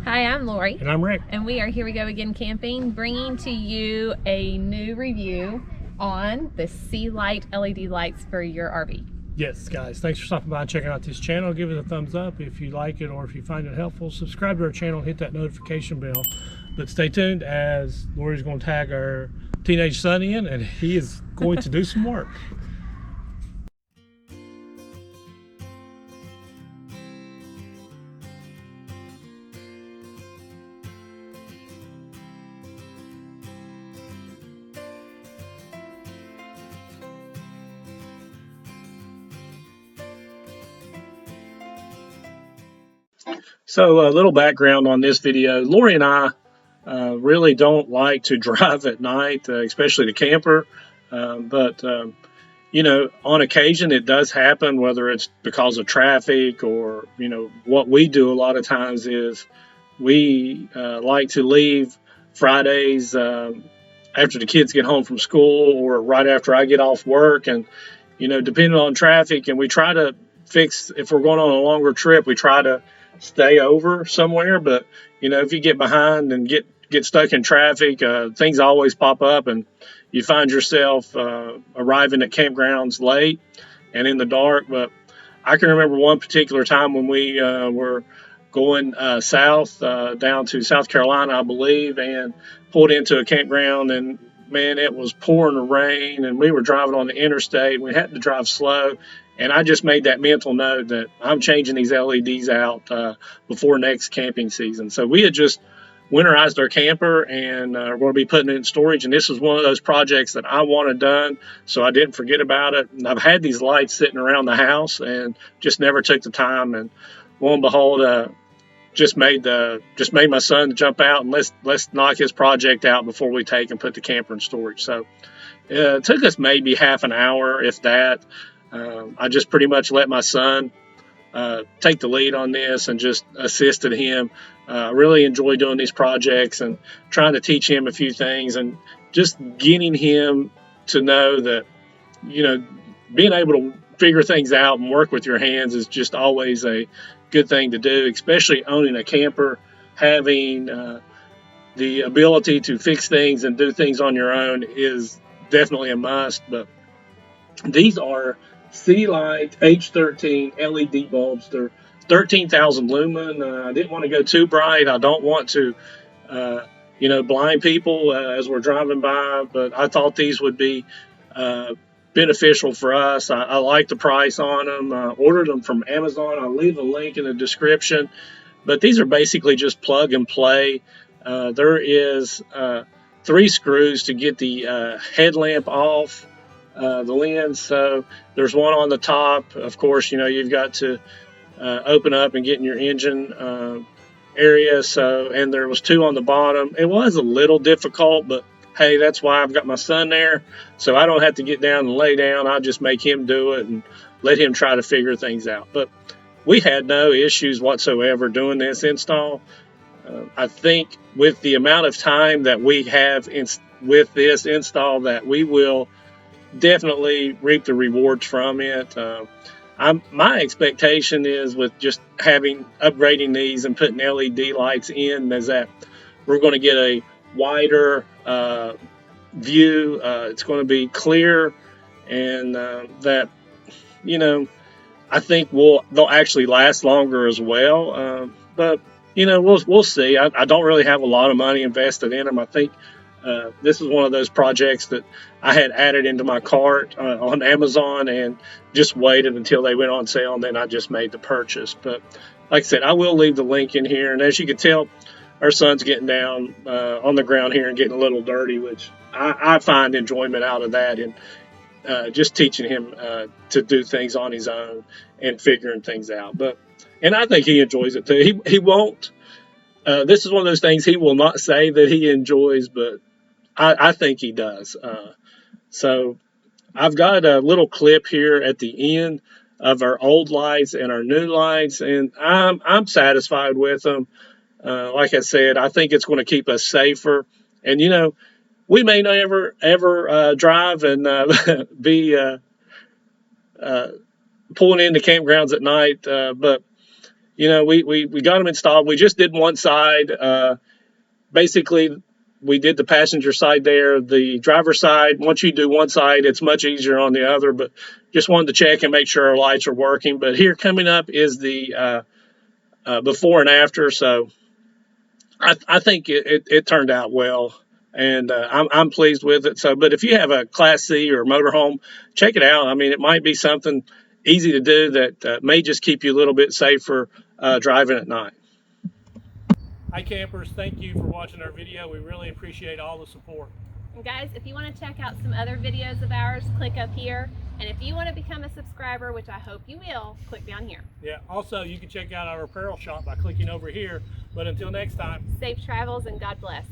Hi, I'm Lori. And I'm Rick. And we are Here We Go Again Camping, bringing to you a new review on the SEALIGHT LED lights for your RV. Yes, guys, thanks for stopping by and checking out this channel. Give it a thumbs up if you like it or if you find it helpful. Subscribe to our channel, hit that notification bell. But stay tuned, as Lori's going to tag our teenage son in, and he is going to do some work. So a little background on this video. Lori and I really don't like to drive at night, especially the camper. But you know, on occasion it does happen, whether it's because of traffic or, you know, what we do a lot of times is we like to leave Fridays after the kids get home from school or right after I get off work. And, you know, depending on traffic, and we try to fix, if we're going on a longer trip, we try to stay over somewhere. But, you know, if you get behind and get stuck in traffic, things always pop up and you find yourself arriving at campgrounds late and in the dark. But I can remember one particular time when we were going south down to South Carolina, I believe, and pulled into a campground, and man, it was pouring rain, and we were driving on the interstate. We had to drive slow, and I just made that mental note that I'm changing these LEDs out before next camping season. So we had just winterized our camper and we're going to be putting it in storage, and this was one of those projects that I wanted done, so I didn't forget about it. And I've had these lights sitting around the house and just never took the time, and lo and behold, just made my son jump out and let's knock his project out before we take and put the camper in storage. So it took us maybe half an hour, if that. I just pretty much let my son take the lead on this and just assisted him. I really enjoy doing these projects and trying to teach him a few things and just getting him to know that, you know, being able to figure things out and work with your hands is just always a good thing to do, especially owning a camper. Having the ability to fix things and do things on your own is definitely a must. But these are SEALIGHT H13 LED bulbs. They're 13,000 lumen. I didn't want to go too bright. I don't want to, you know, blind people as we're driving by, but I thought these would be beneficial for us. I like the price on them. I ordered them from Amazon. I'll leave a link in the description. But these are basically just plug and play. There is 3 screws to get the headlamp off the lens. So there's one on the top. Of course, you know, you've got to open up and get in your engine area. So, and there was 2 on the bottom. It was a little difficult, but hey, that's why I've got my son there, so I don't have to get down and lay down. I'll just make him do it and let him try to figure things out. But we had no issues whatsoever doing this install. I think with the amount of time that we have with this install, that we will definitely reap the rewards from it. My expectation is, with just upgrading these and putting LED lights in, is that we're going to get a wider view. It's going to be clear, and that, you know, I think they'll actually last longer as well. But you know, we'll see. I don't really have a lot of money invested in them. I think this is one of those projects that I had added into my cart on Amazon and just waited until they went on sale, and then I just made the purchase. But like I said, I will leave the link in here, and as you can tell, our son's getting down on the ground here and getting a little dirty, which I find enjoyment out of that, and just teaching him to do things on his own and figuring things out. And I think he enjoys it too. He won't. This is one of those things he will not say that he enjoys, but I think he does. So I've got a little clip here at the end of our old lights and our new lights, and I'm satisfied with them. Like I said, I think it's going to keep us safer. And, you know, we may never, ever drive and be pulling into campgrounds at night. But, you know, we got them installed. We just did one side. Basically, we did the passenger side there. The driver's side, once you do one side, it's much easier on the other. But just wanted to check and make sure our lights are working. But here coming up is the before and after. So I think it turned out well, and I'm pleased with it. So, but if you have a Class C or motorhome, check it out. I mean, it might be something easy to do that may just keep you a little bit safer driving at night. Hi campers, thank you for watching our video. We really appreciate all the support. And guys, if you want to check out some other videos of ours, click up here. And if you want to become a subscriber, which I hope you will, click down here. Yeah, also you can check out our apparel shop by clicking over here. But until next time, Safe travels and God bless.